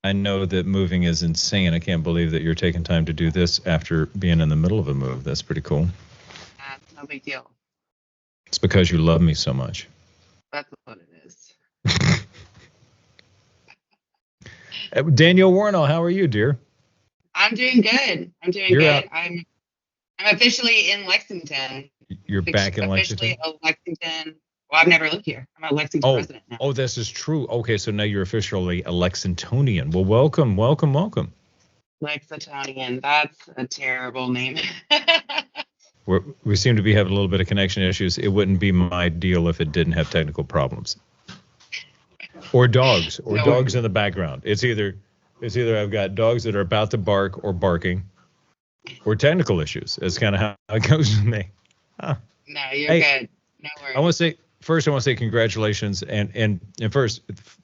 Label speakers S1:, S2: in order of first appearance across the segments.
S1: I know that moving is insane. I can't believe that you're taking time to do this after being in the middle of a move. That's pretty cool.
S2: That's no big deal.
S1: It's because you love me so much.
S2: That's what it is.
S1: Dannielle Wornall, how are you, dear?
S2: I'm doing good. I'm doing
S1: You're
S2: good.
S1: out.
S2: I'm officially in Lexington.
S1: You're back in Lexington?
S2: Officially a Lexington. Well, I've never lived here. I'm a Lexington resident now.
S1: Oh, this is true. Okay, so now you're officially a Lexingtonian. Well, welcome, welcome, welcome.
S2: Lexingtonian. That's a terrible name.
S1: We seem to be having a little bit of connection issues. It wouldn't be my deal if it didn't have technical problems. Or dogs in the background. It's either I've got dogs that are about to bark or barking, or technical issues. It's kind of how it goes with me.
S2: Huh. No, you're good. No worries.
S1: I want to say congratulations and first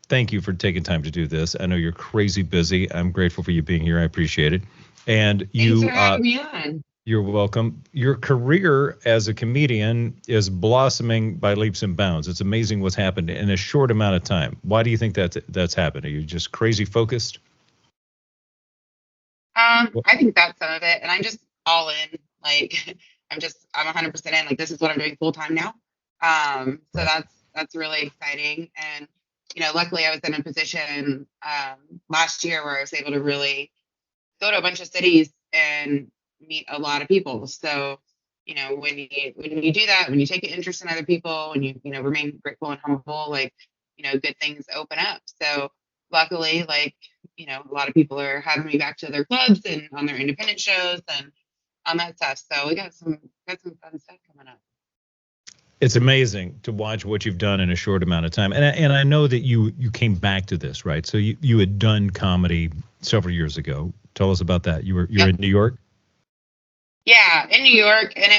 S1: thank you for taking time to do this. I know you're crazy busy. I'm grateful for you being here. I appreciate it. And
S2: Thanks for having me on.
S1: You're welcome. Your career as a comedian is blossoming by leaps and bounds. It's amazing what's happened in a short amount of time. Why do you think that's happened? Are you just crazy focused?
S2: I think that's some of it, and I'm just all in. Like I'm 100% in. Like this is what I'm doing full time now. So that's really exciting. And luckily I was in a position last year where I was able to really go to a bunch of cities and meet a lot of people. So, when you do that, when you take an interest in other people, and you remain grateful and humble, like, good things open up. So luckily, like, a lot of people are having me back to their clubs and on their independent shows and on that stuff. So we got some fun stuff coming up.
S1: It's amazing to watch what you've done in a short amount of time. And I know that you came back to this, right? So you had done comedy several years ago. Tell us about that. You were in New York?
S2: Yeah, in New York, and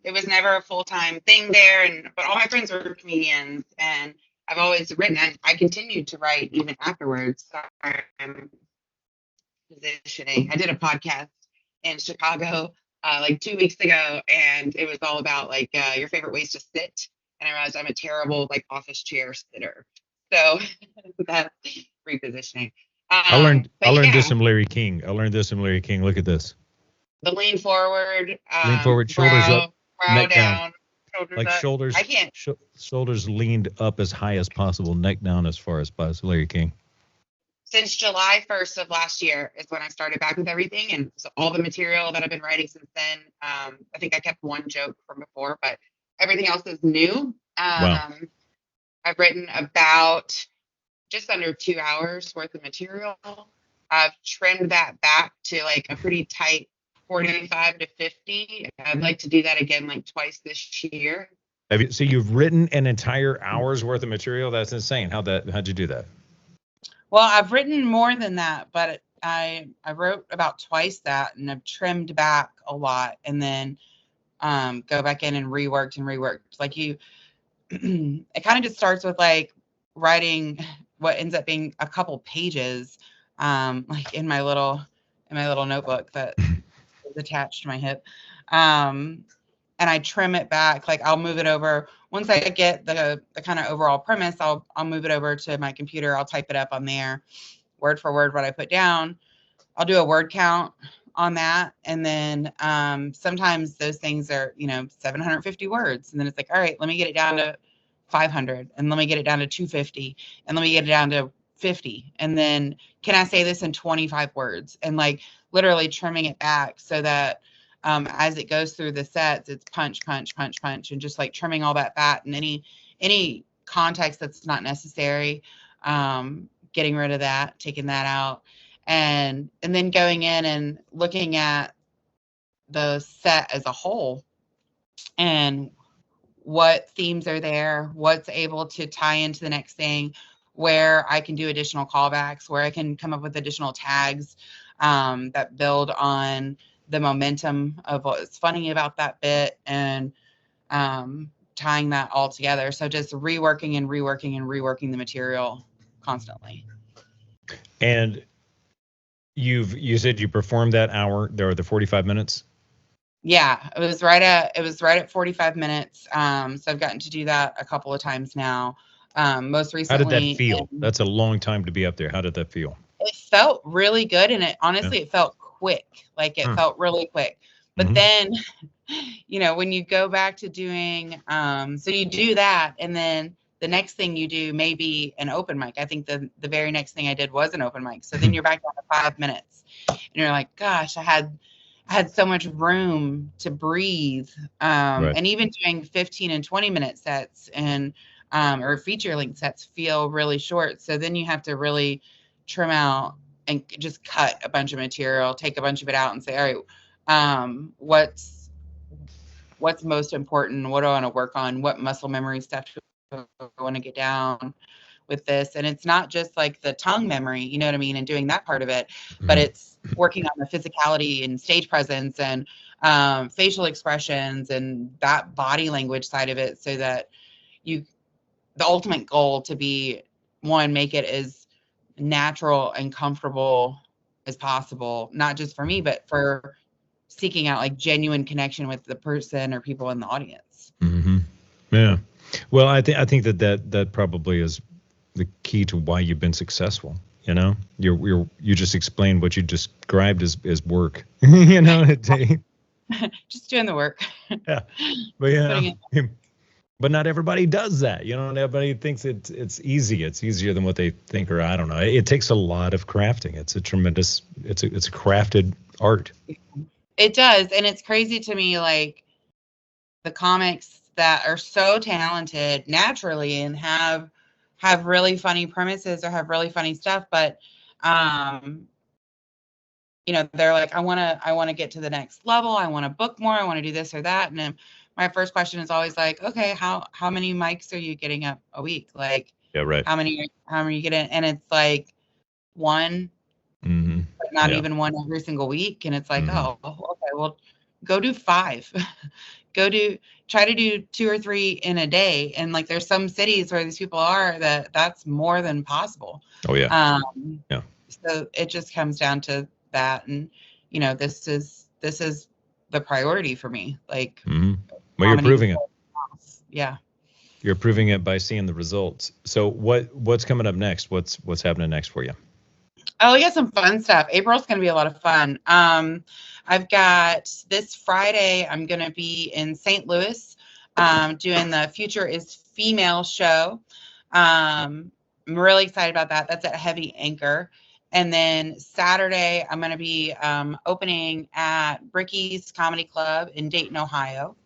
S2: it was never a full-time thing there, but all my friends were comedians, and I've always written, and I continued to write even afterwards. So I'm positioning. I did a podcast in Chicago like 2 weeks ago, and it was all about like your favorite ways to sit, and I realized I'm a terrible like office chair sitter. So that's repositioning.
S1: I learned this from Larry King. Look at this.
S2: The lean forward,
S1: shoulders up,
S2: brow
S1: neck
S2: down,
S1: shoulders like
S2: up.
S1: shoulders.
S2: I can't.
S1: Shoulders leaned up as high as possible, neck down as far as possible. Larry King.
S2: Since July 1st of last year is when I started back with everything, and so all the material that I've been writing since then. I think I kept one joke from before, but everything else is new.
S1: Wow.
S2: I've written about just under 2 hours worth of material. I've trimmed that back to like a pretty tight 45 to 50. I'd like to do that again like twice this year.
S1: So you've written an entire hour's worth of material? That's insane. How'd you do that?
S3: Well, I've written more than that, but I wrote about twice that, and I've trimmed back a lot, and then go back in and reworked. Like it kind of just starts with like writing what ends up being a couple pages, like in my little notebook that is attached to my hip. And I trim it back. Like I'll move it over. Once I get the kind of overall premise, I'll move it over to my computer. I'll type it up on there, word for word what I put down. I'll do a word count on that. And then sometimes those things are, 750 words. And then it's like, all right, let me get it down to 500, and let me get it down to 250, and let me get it down to 50. And then can I say this in 25 words? And like literally trimming it back so that as it goes through the sets, it's punch, punch, punch, punch, and just like trimming all that fat and any context that's not necessary, getting rid of that, taking that out, and then going in and looking at the set as a whole and what themes are there, what's able to tie into the next thing, where I can do additional callbacks, where I can come up with additional tags that build on the momentum of what's funny about that bit, and tying that all together. So just reworking the material constantly.
S1: And you said you performed that hour. There were the 45 minutes.
S3: Yeah, it was right at 45 minutes. So I've gotten to do that a couple of times now. Most recently.
S1: How did that feel? That's a long time to be up there. How did that feel?
S3: it felt really good, and it honestly
S1: Yeah.
S3: it felt quick. Like it felt really quick. But
S1: Mhm.
S3: then, you know, when you go back to doing, so you do that, and then the next thing you do may be an open mic. I think the very next thing I did was an open mic. So then you're back down to 5 minutes, and you're like, gosh, I had so much room to breathe.
S1: Right.
S3: And even doing 15 and 20-minute sets and or feature length sets feel really short. So then you have to really trim out and just cut a bunch of material, take a bunch of it out, and say, all right, what's most important? What do I want to work on? What muscle memory stuff do I want to get down with this? And it's not just like the tongue memory, you know what I mean, and doing that part of it, but it's working on the physicality and stage presence and facial expressions and that body language side of it, so that the ultimate goal to be, one, make it as natural and comfortable as possible, not just for me, but for seeking out like genuine connection with the person or people in the audience.
S1: Mm-hmm. Yeah. Well, I think that probably is the key to why you've been successful. You know, you just explained what you described as work. You know,
S3: Just doing the work.
S1: yeah. But but not everybody does that. You know, and everybody thinks it's easy. It's easier than what they think, or I don't know. It takes a lot of crafting. It's a crafted art.
S3: It does, and it's crazy to me, like the comics that are so talented naturally and have really funny premises or have really funny stuff, but you know, they're like, I want to get to the next level. I want to book more. I want to do this or that. And then my first question is always like, okay, how many mics are you getting up a week? Like,
S1: Yeah, right.
S3: how many are you getting? And it's like one,
S1: Mm-hmm.
S3: but not even one every single week. And it's like, oh, okay, well, go do 5. Try to do 2 or 3 in a day. And like, there's some cities where these people are that's more than possible.
S1: Oh yeah.
S3: Yeah. So it just comes down to that. And, you know, this is the priority for me. Like,
S1: well, you're proving it.
S3: Yeah.
S1: You're proving it by seeing the results. So what's coming up next? What's happening next for you?
S3: Oh, we got some fun stuff. April's going to be a lot of fun. I've got this Friday, I'm going to be in St. Louis doing the Future is Female show. I'm really excited about that. That's at Heavy Anchor. And then Saturday, I'm going to be opening at Bricky's Comedy Club in Dayton, Ohio.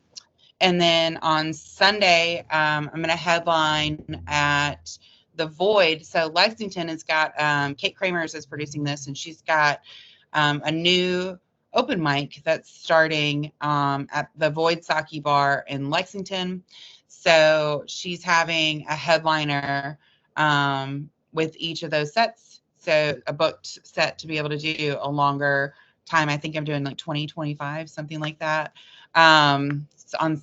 S3: And then on Sunday, I'm going to headline at The Void. So Lexington has got, Kate Kramers is producing this, and she's got a new open mic that's starting at the Void Sake Bar in Lexington. So she's having a headliner with each of those sets. So a booked set to be able to do a longer time. I think I'm doing like 20-25, something like that, on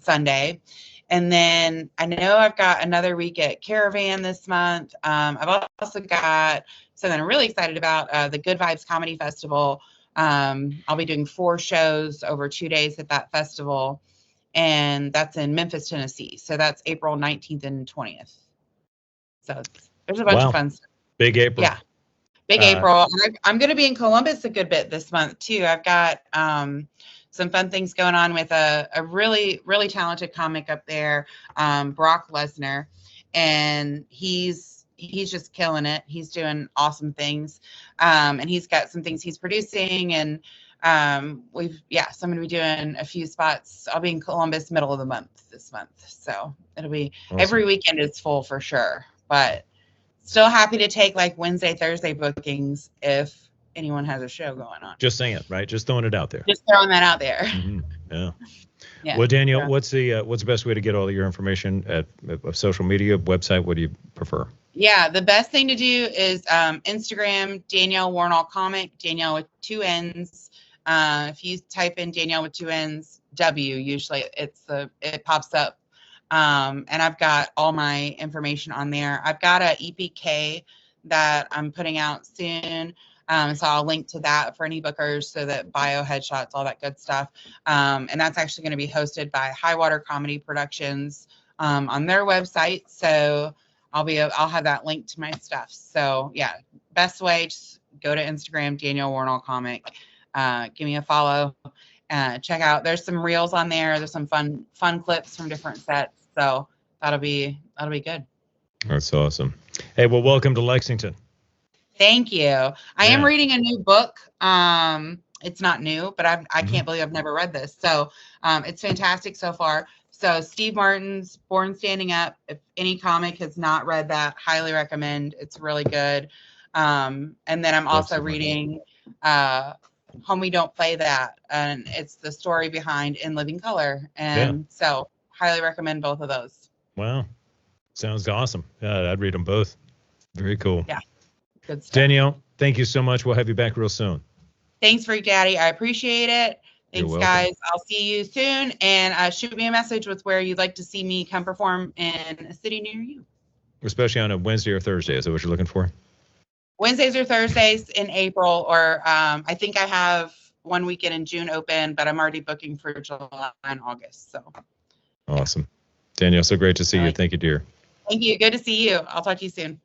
S3: Sunday. And then I know I've got another week at Caravan this month. I've also got something I'm really excited about, the Good Vibes Comedy Festival. I'll be doing 4 shows over 2 days at that festival, and that's in Memphis, Tennessee. So that's April 19th and 20th. So there's a bunch of fun stuff.
S1: Big April.
S3: Yeah. Big April. I'm going to be in Columbus a good bit this month too. I've got some fun things going on with a really, really talented comic up there, Brock Lesnar, and he's just killing it. He's doing awesome things, and he's got some things he's producing, and so I'm going to be doing a few spots. I'll be in Columbus middle of the month this month, so it'll be awesome. Every weekend is full for sure, but still happy to take like Wednesday, Thursday bookings if anyone has a show going on.
S1: Just saying it, right? Just throwing it out there.
S3: Just throwing that out there.
S1: Yeah. Well, Dannielle, what's the best way to get all of your information at social media, website? What do you prefer?
S3: Yeah, the best thing to do is Instagram, Dannielle Wornall Comic, Dannielle with 2 N's. If you type in Dannielle with 2 N's, W, usually it pops up. And I've got all my information on there. I've got a EPK that I'm putting out soon. So I'll link to that for any bookers, so that bio, headshots, all that good stuff. And that's actually going to be hosted by High Water Comedy Productions on their website. So I'll have that linked to my stuff. So yeah, best way, just go to Instagram, Dannielle Wornall Comic. Give me a follow. Check out. There's some reels on there. There's some fun clips from different sets. So that'll be good.
S1: That's awesome. Hey, well, welcome to Lexington.
S3: Thank you. I am reading a new book. It's not new, but I can't believe I've never read this. So it's fantastic so far. So Steve Martin's Born Standing Up. If any comic has not read that, highly recommend. It's really good. And then I'm also reading Homie Don't Play That. And it's the story behind In Living Color. And so highly recommend both of those.
S1: Wow. Sounds awesome. Yeah, I'd read them both. Very cool.
S3: Yeah. Good stuff.
S1: Dannielle, thank you so much. We'll have you back real soon.
S3: Thanks, Freakdaddy. I appreciate it. Thanks, guys. I'll see you soon. And shoot me a message with where you'd like to see me come perform in a city near you.
S1: Especially on a Wednesday or Thursday. Is that what you're looking for?
S3: Wednesdays or Thursdays in April. Or I think I have one weekend in June open, but I'm already booking for July and August. So
S1: awesome. Dannielle, so great to see you. Thank you, dear.
S3: Thank you. Good to see you. I'll talk to you soon.